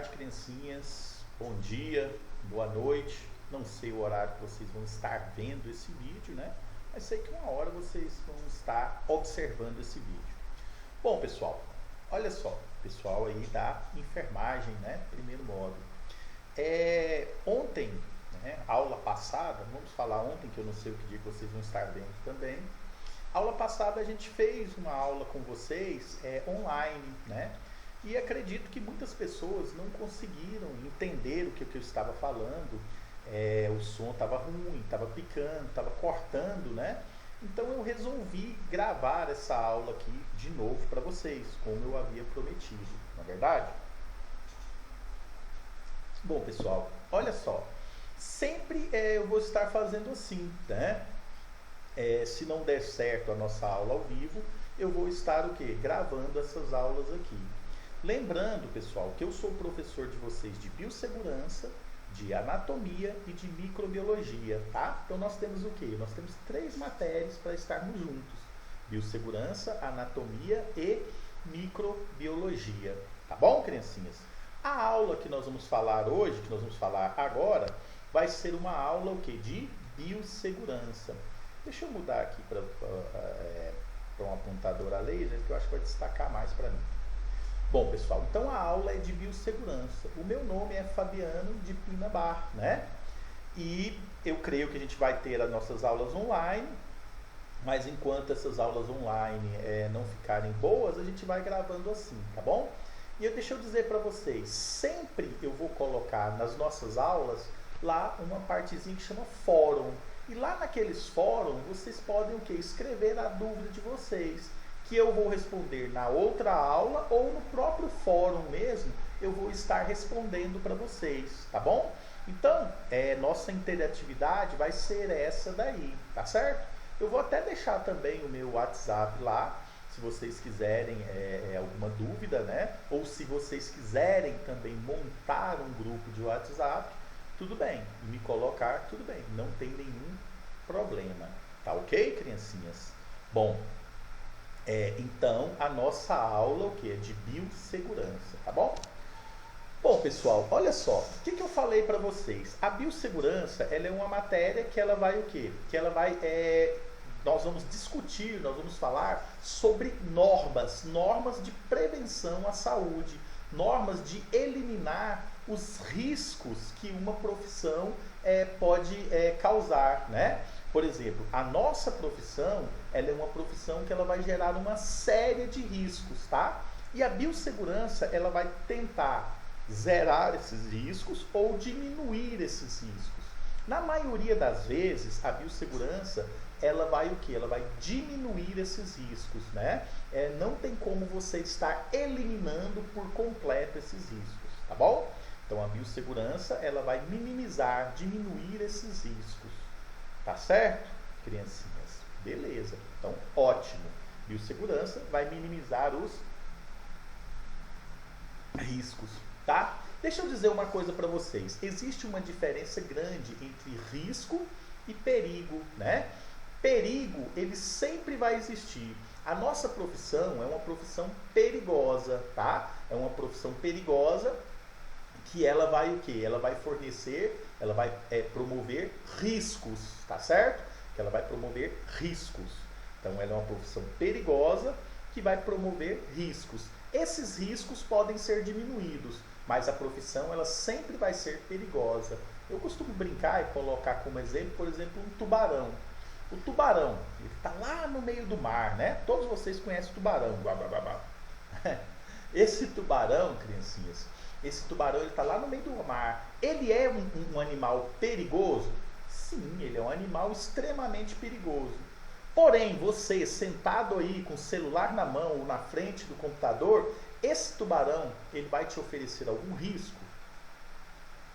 tarde, criancinhas. Bom dia, boa noite. Não sei o horário que vocês vão estar vendo esse vídeo, né? Mas sei que uma hora vocês vão estar observando esse vídeo. Bom, pessoal, olha só, pessoal aí da enfermagem, né? Primeiro módulo. Ontem, né, aula passada, vamos falar ontem, que eu não sei o que dia que vocês vão estar vendo também. Aula passada a gente fez uma aula com vocês online, né? E acredito que muitas pessoas não conseguiram entender o que eu estava falando. O som estava ruim, estava picando, estava cortando, né? Então eu resolvi gravar essa aula aqui de novo para vocês, como eu havia prometido, não é verdade? Bom, pessoal, olha só, sempre eu vou estar fazendo assim, né? Se não der certo a nossa aula ao vivo, eu vou estar o quê? Gravando essas aulas aqui. Lembrando, pessoal, que eu sou professor de vocês de biossegurança, de anatomia e de microbiologia, tá? Então nós temos o quê? Nós temos 3 matérias para estarmos juntos: biossegurança, anatomia e microbiologia, tá bom, criancinhas? A aula que nós vamos falar hoje, que nós vamos falar agora, vai ser uma aula o quê? De biossegurança. Deixa eu mudar aqui para um apontador a laser, que eu acho que vai destacar mais para mim. Bom, pessoal, então a aula é de biossegurança. O meu nome é Fabiano de Pinabar, né? E eu creio que a gente vai ter as nossas aulas online, mas enquanto essas aulas online não ficarem boas, a gente vai gravando assim, tá bom? E deixa eu dizer para vocês, sempre eu vou colocar nas nossas aulas lá uma partezinha que chama fórum. E lá naqueles fóruns, vocês podem o quê? Escrever a dúvida de vocês, que eu vou responder na outra aula ou no próprio fórum mesmo, eu vou estar respondendo para vocês, tá bom? Então, nossa interatividade vai ser essa daí, tá certo? Eu vou até deixar também o meu WhatsApp lá, se vocês quiserem alguma dúvida, né? Ou se vocês quiserem também montar um grupo de WhatsApp, tudo bem, me colocar, tudo bem, não tem nenhum problema, tá ok, criancinhas? Bom, então a nossa aula o que é de biossegurança, tá bom? Bom, pessoal, olha só, o que eu falei para vocês? A biossegurança, ela é uma matéria que ela vai o quê? Que ela vai, nós vamos discutir, nós vamos falar sobre normas de prevenção à saúde, normas de eliminar os riscos que uma profissão pode causar, né? Por exemplo, a nossa profissão, ela é uma profissão que ela vai gerar uma série de riscos, tá? E a biossegurança, ela vai tentar zerar esses riscos ou diminuir esses riscos. Na maioria das vezes, a biossegurança, ela vai o quê? Ela vai diminuir esses riscos, né? Não tem como você estar eliminando por completo esses riscos, tá bom? Então a biossegurança, ela vai minimizar, diminuir esses riscos. Tá certo, criancinhas? Beleza. Então, ótimo. Biossegurança vai minimizar os riscos, tá? Deixa eu dizer uma coisa para vocês. Existe uma diferença grande entre risco e perigo, né? Perigo, ele sempre vai existir. A nossa profissão é uma profissão perigosa, tá? É uma profissão perigosa que ela vai o quê? Ela vai fornecer, ela vai promover riscos, tá certo? Que ela vai promover riscos. Então, ela é uma profissão perigosa que vai promover riscos. Esses riscos podem ser diminuídos, mas a profissão, ela sempre vai ser perigosa. Eu costumo brincar e colocar como exemplo, por exemplo, um tubarão. O tubarão, ele está lá no meio do mar, né? Todos vocês conhecem o tubarão. Esse tubarão, criancinhas, esse tubarão está lá no meio do mar. Ele é um animal perigoso? Sim, ele é um animal extremamente perigoso. Porém, você sentado aí com o celular na mão ou na frente do computador, esse tubarão, ele vai te oferecer algum risco?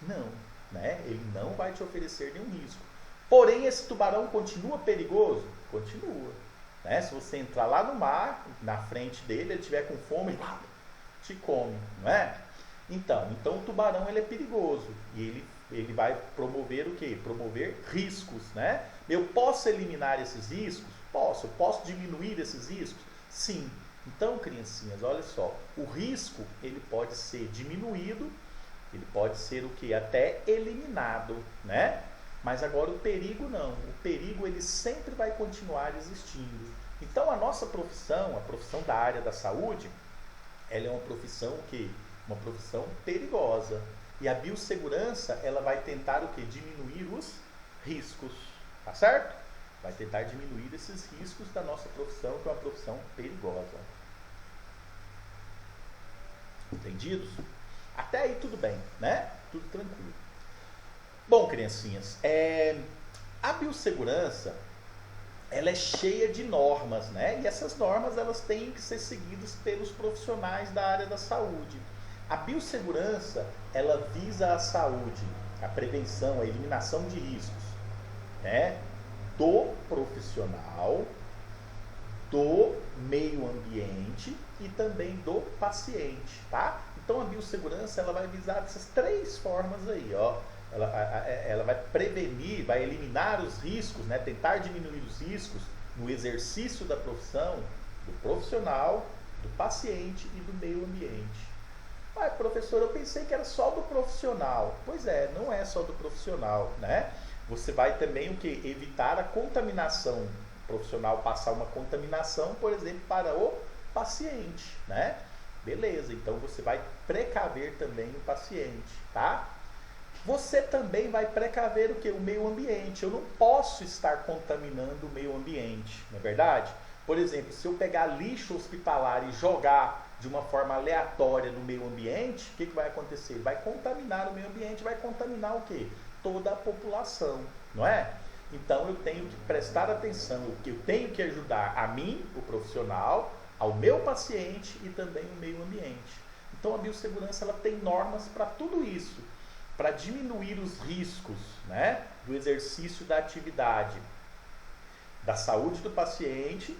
Não, né? Ele não vai te oferecer nenhum risco. Porém, esse tubarão continua perigoso? Continua. Né? Se você entrar lá no mar, na frente dele, ele estiver com fome, te come, não é? Então o tubarão, ele é perigoso e ele vai promover o quê? Promover riscos, né? Eu posso eliminar esses riscos? Posso. Eu posso diminuir esses riscos? Sim. Então, criancinhas, olha só, o risco, ele pode ser diminuído Ele pode ser o que? Até eliminado, né? Mas agora o perigo não. O perigo ele sempre vai continuar existindo. Então a nossa profissão, a profissão da área da saúde, ela é uma profissão que uma profissão perigosa. E a biossegurança, ela vai tentar o que? Diminuir os riscos, tá certo? Vai tentar diminuir esses riscos da nossa profissão, que é uma profissão perigosa. Entendidos? Até aí tudo bem, né? Tudo tranquilo. Bom, criancinhas, a biossegurança, ela é cheia de normas, né? E essas normas, elas têm que ser seguidas pelos profissionais da área da saúde. A biossegurança, ela visa a saúde, a prevenção, a eliminação de riscos, né? Do profissional, do meio ambiente e também do paciente, tá? Então a biossegurança, ela vai visar essas três formas aí, ó. Ela vai prevenir, vai eliminar os riscos, né? Tentar diminuir os riscos no exercício da profissão do profissional, do paciente e do meio ambiente. Ah, professor, eu pensei que era só do profissional. Pois é, não é só do profissional, né? Você vai também o que? Evitar a contaminação. O profissional passar uma contaminação, por exemplo, para o paciente, né? Beleza, então você vai precaver também o paciente, tá? Você também vai precaver o que? O meio ambiente. Eu não posso estar contaminando o meio ambiente, não é verdade? Por exemplo, se eu pegar lixo hospitalar e jogar de uma forma aleatória no meio ambiente, o que vai acontecer? Vai contaminar o meio ambiente, vai contaminar o quê? Toda a população, não é? Então eu tenho que prestar atenção, eu tenho que ajudar a mim, o profissional, ao meu paciente e também o meio ambiente. Então a biossegurança, ela tem normas para tudo isso, para diminuir os riscos, né, do exercício da atividade, da saúde do paciente,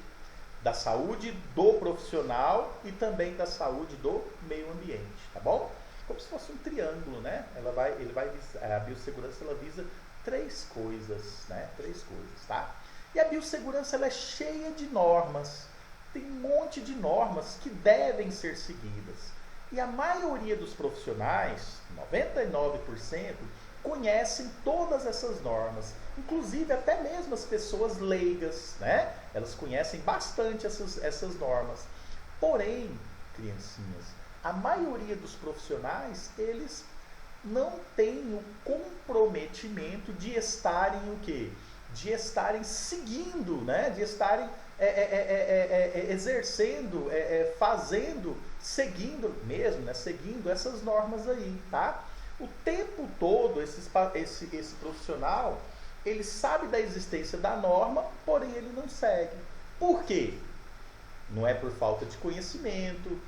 da saúde do profissional e também da saúde do meio ambiente, tá bom? Como se fosse um triângulo, né? A biossegurança, ela visa três coisas, né? Três coisas, tá? E a biossegurança, ela é cheia de normas. Tem um monte de normas que devem ser seguidas. E a maioria dos profissionais, 99%, conhecem todas essas normas. Inclusive até mesmo as pessoas leigas, né? Elas conhecem bastante essas normas. Porém, criancinhas, a maioria dos profissionais, eles não têm o comprometimento de estarem o quê? De estarem seguindo, né? De estarem exercendo, fazendo, seguindo mesmo, né? Seguindo essas normas aí, tá? O tempo todo, esse profissional, ele sabe da existência da norma, porém ele não segue. Por quê? Não é por falta de conhecimento,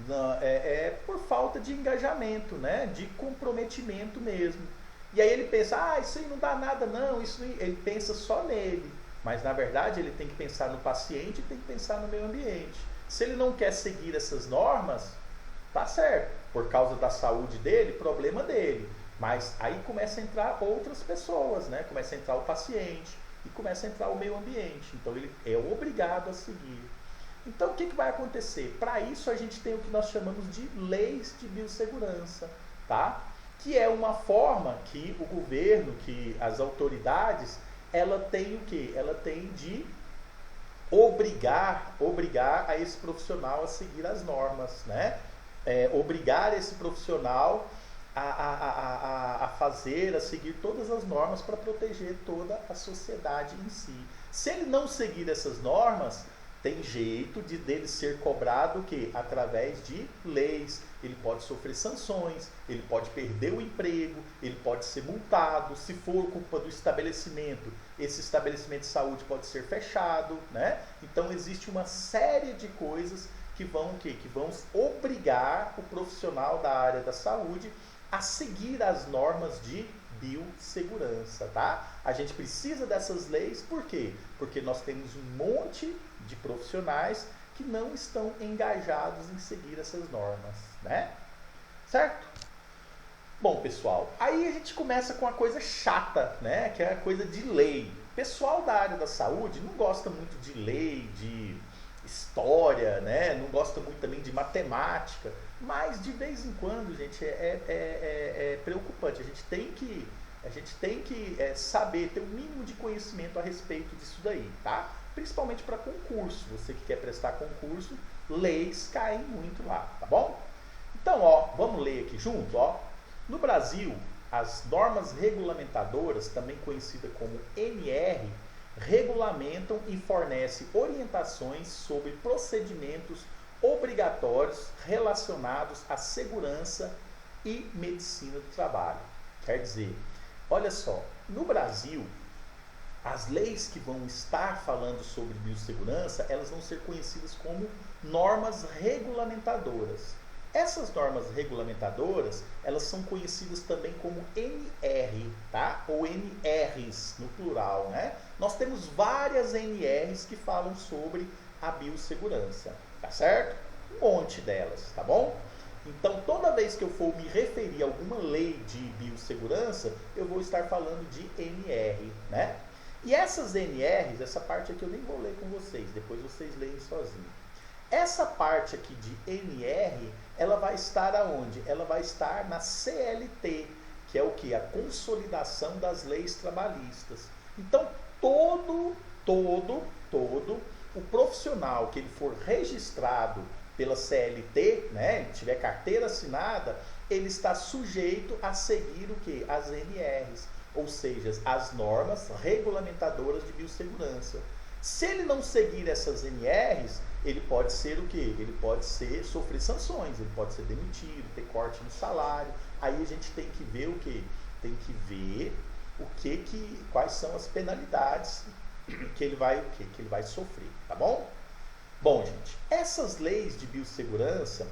não, é por falta de engajamento, né? De comprometimento mesmo. E aí ele pensa, isso aí não dá nada não, ele pensa só nele. Mas na verdade ele tem que pensar no paciente e tem que pensar no meio ambiente. Se ele não quer seguir essas normas, tá certo. Por causa da saúde dele, problema dele. Mas aí começa a entrar outras pessoas, né? Começa a entrar o paciente e começa a entrar o meio ambiente. Então ele é obrigado a seguir. Então o que vai acontecer? Para isso a gente tem o que nós chamamos de leis de biossegurança, tá? Que é uma forma que o governo, que as autoridades, ela tem o quê? Ela tem de obrigar a esse profissional a seguir as normas, né? Obrigar esse profissional a fazer, a seguir todas as normas para proteger toda a sociedade em si. Se ele não seguir essas normas, tem jeito dele ser cobrado o quê? Através de leis. Ele pode sofrer sanções, ele pode perder o emprego, ele pode ser multado. Se for culpa do estabelecimento, esse estabelecimento de saúde pode ser fechado, né? Então existe uma série de coisas que vão obrigar o profissional da área da saúde a seguir as normas de biossegurança, tá? A gente precisa dessas leis, por quê? Porque nós temos um monte de profissionais que não estão engajados em seguir essas normas, né? Certo? Bom, pessoal, aí a gente começa com a coisa chata, né? Que é a coisa de lei. O pessoal da área da saúde não gosta muito de lei, de história, né? Não gosta muito também de matemática, Mas de vez em quando, gente, é preocupante. A gente tem que saber, ter um mínimo de conhecimento a respeito disso daí, tá? Principalmente para concurso. Você que quer prestar concurso, leis caem muito lá, tá bom? Então, ó, vamos ler aqui junto, ó. No Brasil, as normas regulamentadoras, também conhecida como NR, regulamentam e fornecem orientações sobre procedimentos obrigatórios relacionados à segurança e medicina do trabalho. Quer dizer, olha só, no Brasil, as leis que vão estar falando sobre biossegurança, elas vão ser conhecidas como normas regulamentadoras. Essas normas regulamentadoras, elas são conhecidas também como NR, tá? Ou NRs no plural, né? Nós temos várias NRs que falam sobre a biossegurança, tá certo? Um monte delas, tá bom? Então, toda vez que eu for me referir a alguma lei de biossegurança, eu vou estar falando de NR, né? E essas NRs, essa parte aqui eu nem vou ler com vocês, depois vocês leem sozinhos. Essa parte aqui de NR, ela vai estar aonde? Ela vai estar na CLT, que é o que? A consolidação das leis trabalhistas. Então, todo o profissional que ele for registrado pela CLT, né, tiver carteira assinada, ele está sujeito a seguir o que? As NRs, ou seja, as normas regulamentadoras de biossegurança. Se ele não seguir essas NRs, ele pode ser o quê? Ele pode sofrer sanções, ele pode ser demitido, ter corte no salário. Aí a gente tem que ver o quê? Tem que ver quais são as penalidades que ele vai sofrer, tá bom? Bom, gente, essas leis de biossegurança,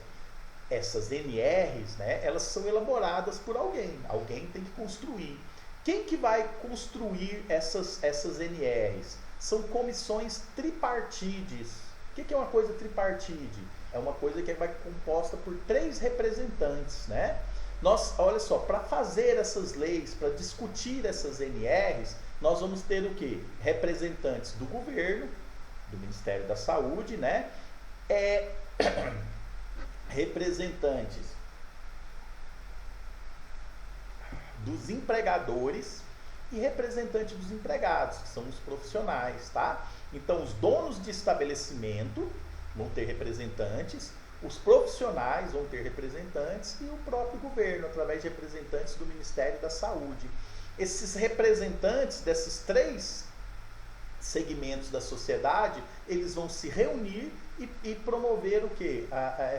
essas NRs, né, elas são elaboradas por alguém. Alguém tem que construir. Quem que vai construir essas NRs? São comissões tripartides. O que é uma coisa tripartite? É uma coisa que vai composta por 3 representantes, né? Olha só, para fazer essas leis, para discutir essas NRs, nós vamos ter o quê? Representantes do governo, do Ministério da Saúde, né? Representantes dos empregadores e representantes dos empregados, que são os profissionais, tá? Então, os donos de estabelecimento vão ter representantes, os profissionais vão ter representantes e o próprio governo, através de representantes do Ministério da Saúde. Esses representantes desses 3 segmentos da sociedade, eles vão se reunir e promover o quê?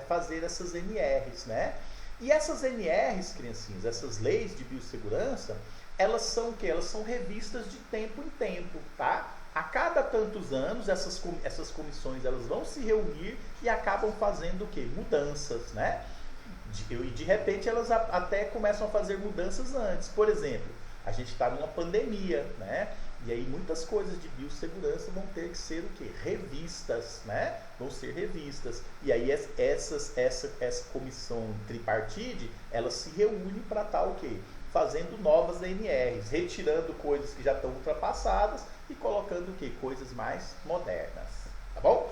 Fazer essas NRs, né? E essas NRs, criancinhas, essas leis de biossegurança, elas são o quê? Elas são revistas de tempo em tempo, tá? A cada tantos anos, essas comissões elas vão se reunir e acabam fazendo o quê? Mudanças, né? E de repente elas até começam a fazer mudanças antes. Por exemplo, a gente está numa pandemia, né? E aí muitas coisas de biossegurança vão ter que ser o quê? Revistas, né? Vão ser revistas. E aí essa comissão tripartite, ela se reúne para estar o quê? Fazendo novas NRs, retirando coisas que já estão ultrapassadas e colocando o quê? Coisas mais modernas. Tá bom?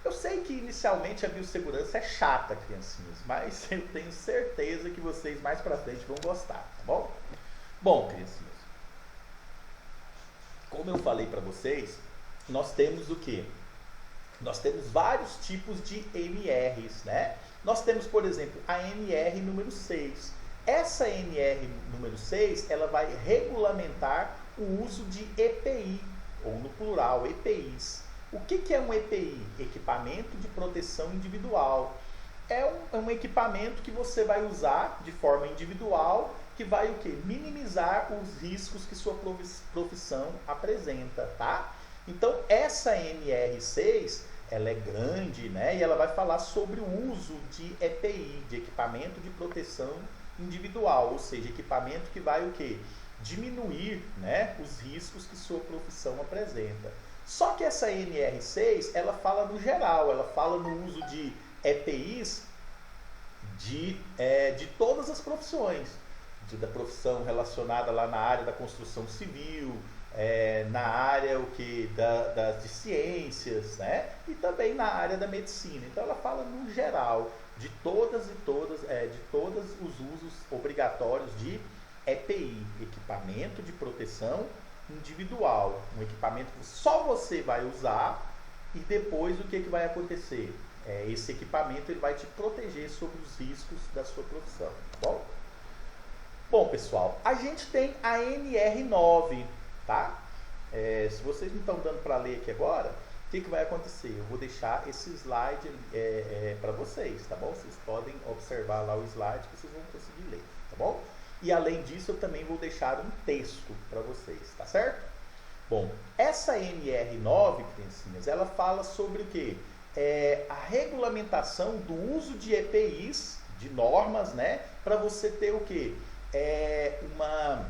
Eu sei que inicialmente a biossegurança é chata, criancinhas, mas eu tenho certeza que vocês mais pra frente vão gostar, tá bom? Bom, criancinhas, como eu falei para vocês, nós temos o quê? Nós temos vários tipos de NRs, né? Nós temos, por exemplo, a NR número 6. Essa NR número 6, ela vai regulamentar o uso de EPI, ou no plural, EPIs. O que é um EPI? Equipamento de proteção individual. É um equipamento que você vai usar de forma individual, que vai o quê? Minimizar os riscos que sua profissão apresenta, tá? Então, essa NR6, ela é grande, né? E ela vai falar sobre o uso de EPI, de equipamento de proteção individual, ou seja, equipamento que vai o quê? Diminuir, né, os riscos que sua profissão apresenta. Só que essa NR6, ela fala no geral, ela fala no uso de EPIs de todas as profissões, da profissão relacionada lá na área da construção civil, na área de ciências, né? E também na área da medicina. Então ela fala no geral de todos os usos obrigatórios de EPI, equipamento de proteção individual, um equipamento que só você vai usar. E depois o que vai acontecer? Esse equipamento ele vai te proteger sobre os riscos da sua profissão, tá bom? Bom, pessoal, a gente tem a NR9, tá? Se vocês não estão dando para ler aqui agora, o que vai acontecer? Eu vou deixar esse slide para vocês, tá bom? Vocês podem observar lá o slide que vocês vão conseguir ler, tá bom? E além disso, eu também vou deixar um texto para vocês, tá certo? Bom, essa NR9, criancinhas, ela fala sobre o quê? A regulamentação do uso de EPIs, de normas, né? Para você ter o quê? Uma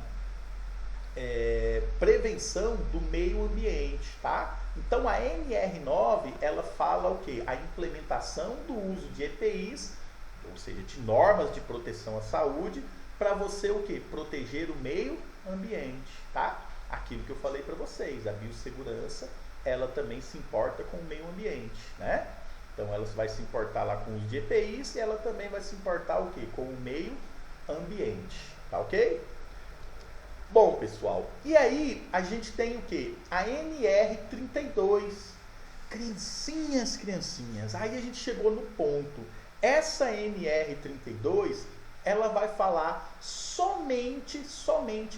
prevenção do meio ambiente, tá? Então a NR9, ela fala o quê? A implementação do uso de EPIs, ou seja, de normas de proteção à saúde, para você o quê? Proteger o meio ambiente, tá? Aquilo que eu falei para vocês, a biossegurança, ela também se importa com o meio ambiente, né? Então ela vai se importar lá com os de EPIs e ela também vai se importar o quê? Com o meio ambiente, tá ok? Bom, pessoal, e aí a gente tem o quê? A NR32. Criancinhas, aí a gente chegou no ponto. Essa NR32, ela vai falar somente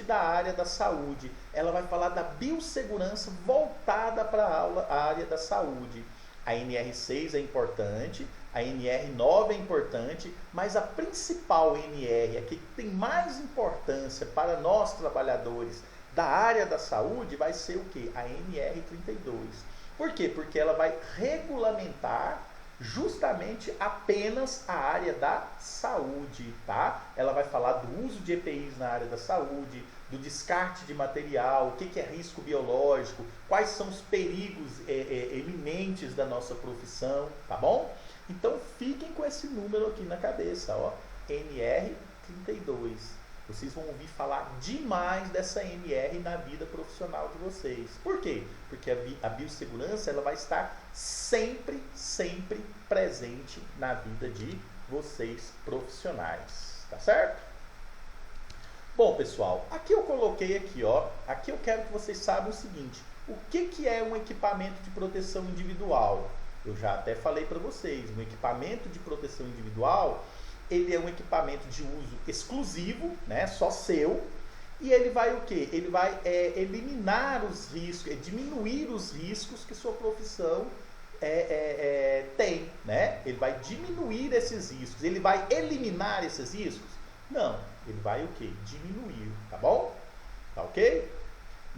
da área da saúde. Ela vai falar da biossegurança voltada para a área da saúde. A NR6 é importante, a NR9 é importante, mas a principal NR, a que tem mais importância para nós trabalhadores da área da saúde, vai ser o quê? A NR32. Por quê? Porque ela vai regulamentar justamente apenas a área da saúde, tá? Ela vai falar do uso de EPIs na área da saúde, do descarte de material, o que é risco biológico, quais são os perigos eminentes da nossa profissão, tá bom? Então fiquem com esse número aqui na cabeça, ó, NR32. Vocês vão ouvir falar demais dessa NR na vida profissional de vocês. Por quê? Porque a biossegurança ela vai estar sempre presente na vida de vocês profissionais, tá certo? Bom, pessoal, aqui eu coloquei aqui, ó, aqui eu quero que vocês saibam o seguinte, o que é um equipamento de proteção individual? Eu já até falei para vocês, um equipamento de proteção individual, ele é um equipamento de uso exclusivo, né, só seu, e ele vai o quê? Ele vai eliminar os riscos, diminuir os riscos que sua profissão tem, né? Ele vai diminuir esses riscos, ele vai eliminar esses riscos? Não, ele vai o quê? Diminuir, tá bom? Tá ok?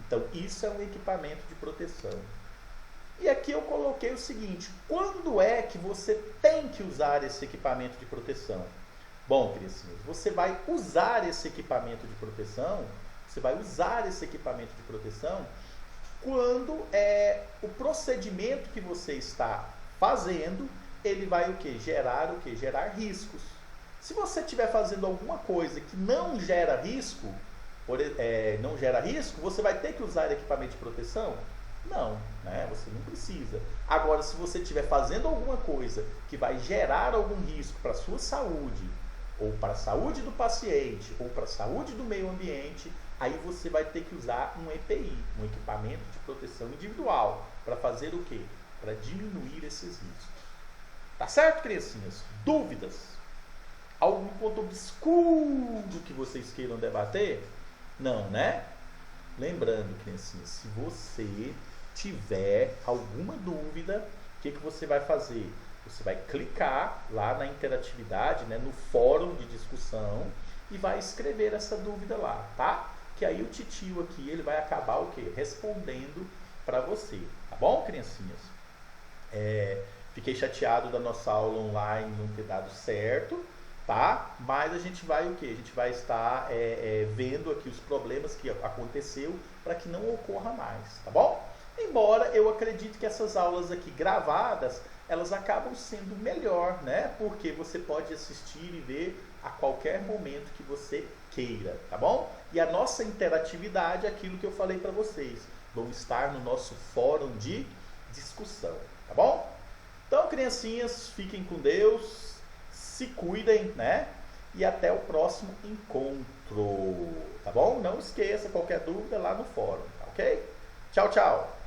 Então, isso é um equipamento de proteção. E aqui eu coloquei o seguinte, quando é que você tem que usar esse equipamento de proteção? Bom, criancinhas, você vai usar esse equipamento de proteção, quando o procedimento que você está fazendo, ele vai o quê? Gerar riscos. Se você estiver fazendo alguma coisa que não gera risco, você vai ter que usar equipamento de proteção? Não, né? Você não precisa. Agora, se você estiver fazendo alguma coisa que vai gerar algum risco para a sua saúde, ou para a saúde do paciente, ou para a saúde do meio ambiente, aí você vai ter que usar um EPI, um equipamento de proteção individual, para fazer o quê? Para diminuir esses riscos. Tá certo, criancinhas? Dúvidas? Algum ponto obscuro que vocês queiram debater? Não, né? Lembrando, criancinhas, se você tiver alguma dúvida, o que você vai fazer? Você vai clicar lá na interatividade, né, no fórum de discussão e vai escrever essa dúvida lá, tá? Que aí o titio aqui, ele vai acabar o quê? Respondendo para você, tá bom, criancinhas? Fiquei chateado da nossa aula online não ter dado certo, tá? Mas a gente vai o quê? A gente vai estar vendo aqui os problemas que aconteceu para que não ocorra mais, tá bom? Embora eu acredite que essas aulas aqui gravadas, elas acabam sendo melhor, né? Porque você pode assistir e ver a qualquer momento que você queira, tá bom? E a nossa interatividade, aquilo que eu falei para vocês, vão estar no nosso fórum de discussão, tá bom? Então, criancinhas, fiquem com Deus, se cuidem, né? E até o próximo encontro, tá bom? Não esqueça, qualquer dúvida lá no fórum, tá ok? Tchau, tchau!